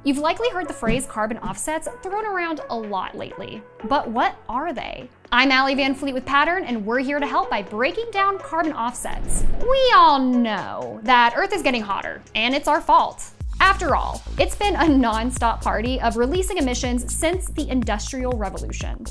You've likely heard the phrase carbon offsets thrown around a lot lately. But what are they? I'm Allie Van Fleet with Pattrn, and we're here to help by breaking down carbon offsets. We all know that Earth is getting hotter, and it's our fault. After all, it's been a non-stop party of releasing emissions since the Industrial Revolution.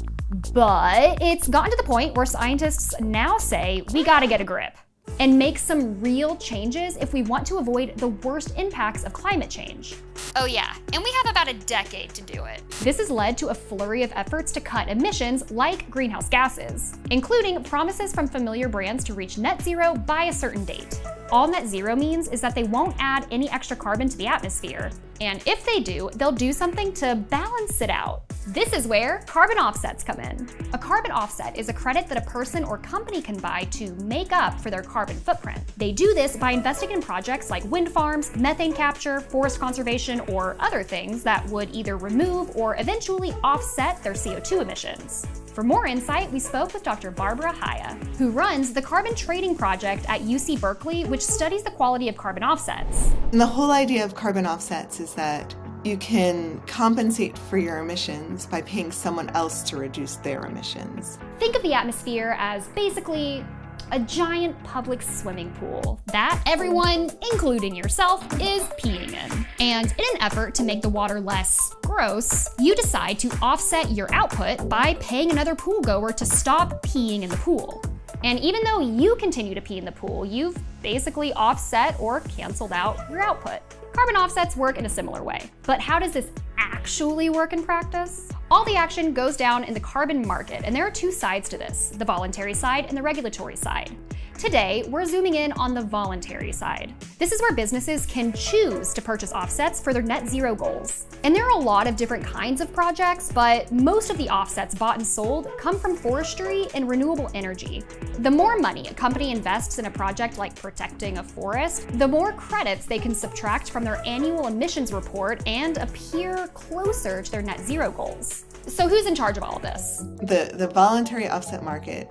But it's gotten to the point where scientists now say we gotta get a grip and make some real changes if we want to avoid the worst impacts of climate change. Oh yeah, and we have about a decade to do it. This has led to a flurry of efforts to cut emissions like greenhouse gases, including promises from familiar brands to reach net zero by a certain date. All net zero means is that they won't add any extra carbon to the atmosphere. And if they do, they'll do something to balance it out. This is where carbon offsets come in. A carbon offset is a credit that a person or company can buy to make up for their carbon footprint. They do this by investing in projects like wind farms, methane capture, forest conservation, or other things that would either remove or eventually offset their CO2 emissions. For more insight, we spoke with Dr. Barbara Haya, who runs the Carbon Trading Project at UC Berkeley, which studies the quality of carbon offsets. And the whole idea of carbon offsets is that you can compensate for your emissions by paying someone else to reduce their emissions. Think of the atmosphere as basically a giant public swimming pool that everyone, including yourself, is peeing in. And in an effort to make the water less gross, you decide to offset your output by paying another pool goer to stop peeing in the pool. And even though you continue to pee in the pool, you've basically offset or canceled out your output. Carbon offsets work in a similar way. But how does this actually work in practice? All the action goes down in the carbon market, and there are two sides to this, the voluntary side and the regulatory side. Today, we're zooming in on the voluntary side. This is where businesses can choose to purchase offsets for their net zero goals. And there are a lot of different kinds of projects, but most of the offsets bought and sold come from forestry and renewable energy. The more money a company invests in a project like protecting a forest, the more credits they can subtract from their annual emissions report and appear closer to their net zero goals. So who's in charge of all of this? The voluntary offset market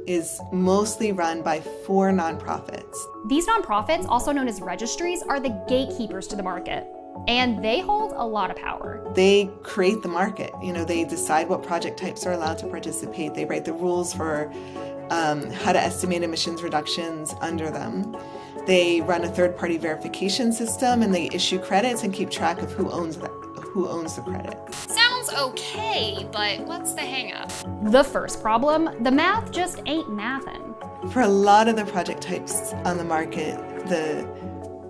is mostly run by 4 nonprofits. These nonprofits, also known as registries, are the gatekeepers to the market, and they hold a lot of power. They create the market. They decide what project types are allowed to participate. They write the rules for how to estimate emissions reductions under them. They run a third-party verification system, and they issue credits and keep track of who owns the credit. Sounds okay, but what's the hang-up? The first problem, the math just ain't mathin'. For a lot of the project types on the market, the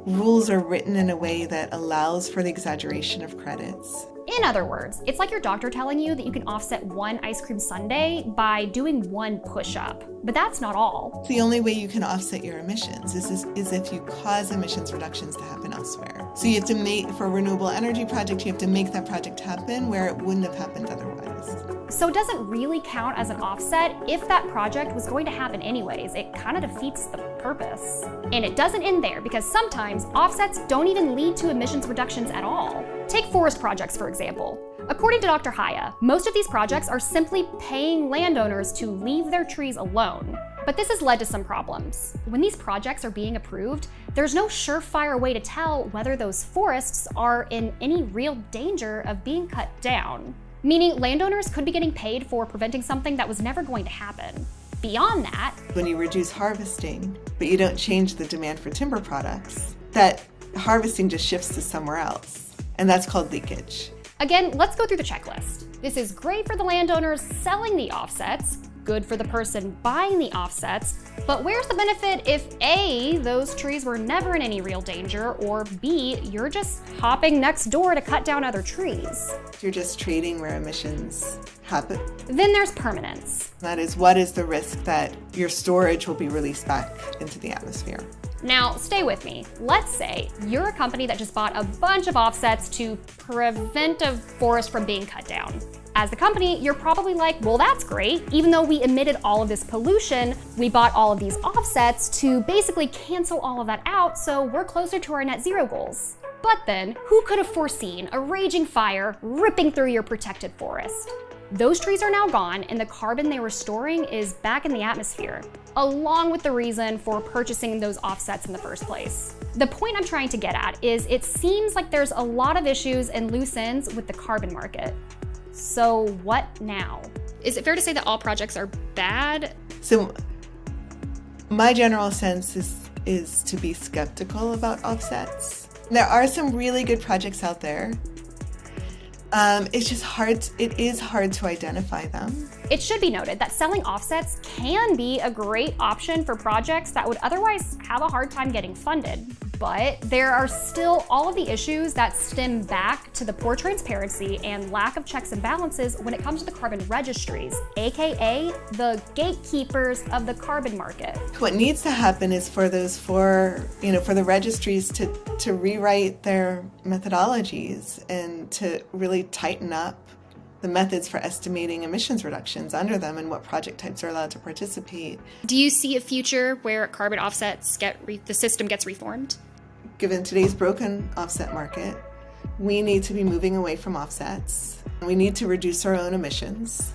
rules are written in a way that allows for the exaggeration of credits. In other words, it's like your doctor telling you that you can offset 1 ice cream sundae by doing 1 push-up. But that's not all. The only way you can offset your emissions is if you cause emissions reductions to happen elsewhere. So you have to make, for a renewable energy project, you have to make that project happen where it wouldn't have happened otherwise. So it doesn't really count as an offset if that project was going to happen anyways. It kind of defeats the purpose. And it doesn't end there, because sometimes offsets don't even lead to emissions reductions at all. Take forest projects, for example. According to Dr. Haya, most of these projects are simply paying landowners to leave their trees alone. But this has led to some problems. When these projects are being approved, there's no surefire way to tell whether those forests are in any real danger of being cut down. Meaning landowners could be getting paid for preventing something that was never going to happen. Beyond that, when you reduce harvesting, but you don't change the demand for timber products, that harvesting just shifts to somewhere else. And that's called leakage. Again, let's go through the checklist. This is great for the landowners selling the offsets, good for the person buying the offsets, but where's the benefit if A, those trees were never in any real danger, or B, you're just hopping next door to cut down other trees? You're just trading where emissions happen. Then there's permanence. That is, what is the risk that your storage will be released back into the atmosphere? Now, stay with me. Let's say you're a company that just bought a bunch of offsets to prevent a forest from being cut down. As the company, you're probably like, well, that's great. Even though we emitted all of this pollution, we bought all of these offsets to basically cancel all of that out, so we're closer to our net zero goals. But then, who could have foreseen a raging fire ripping through your protected forest? Those trees are now gone, and the carbon they were storing is back in the atmosphere, along with the reason for purchasing those offsets in the first place. The point I'm trying to get at is it seems like there's a lot of issues and loose ends with the carbon market. So what now? Is it fair to say that all projects are bad? So my general sense is to be skeptical about offsets. There are some really good projects out there. It's just hard. It is hard to identify them. It should be noted that selling offsets can be a great option for projects that would otherwise have a hard time getting funded. But there are still all of the issues that stem back to the poor transparency and lack of checks and balances when it comes to the carbon registries, aka the gatekeepers of the carbon market. What needs to happen is for the registries to rewrite their methodologies and to really tighten up the methods for estimating emissions reductions under them and what project types are allowed to participate. Do you see a future where carbon offsets the system gets reformed? Given today's broken offset market, we need to be moving away from offsets. We need to reduce our own emissions.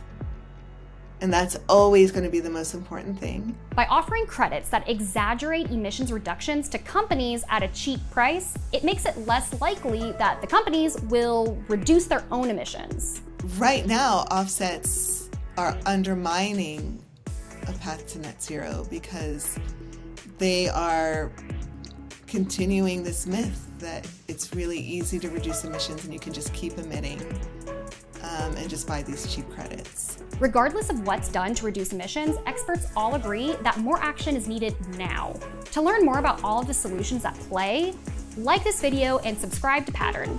And that's always going to be the most important thing. By offering credits that exaggerate emissions reductions to companies at a cheap price, it makes it less likely that the companies will reduce their own emissions. Right now, offsets are undermining a path to net zero because they are continuing this myth that it's really easy to reduce emissions and you can just keep emitting and just buy these cheap credits. Regardless of what's done to reduce emissions, experts all agree that more action is needed now. To learn more about all of the solutions at play, like this video and subscribe to Pattrn.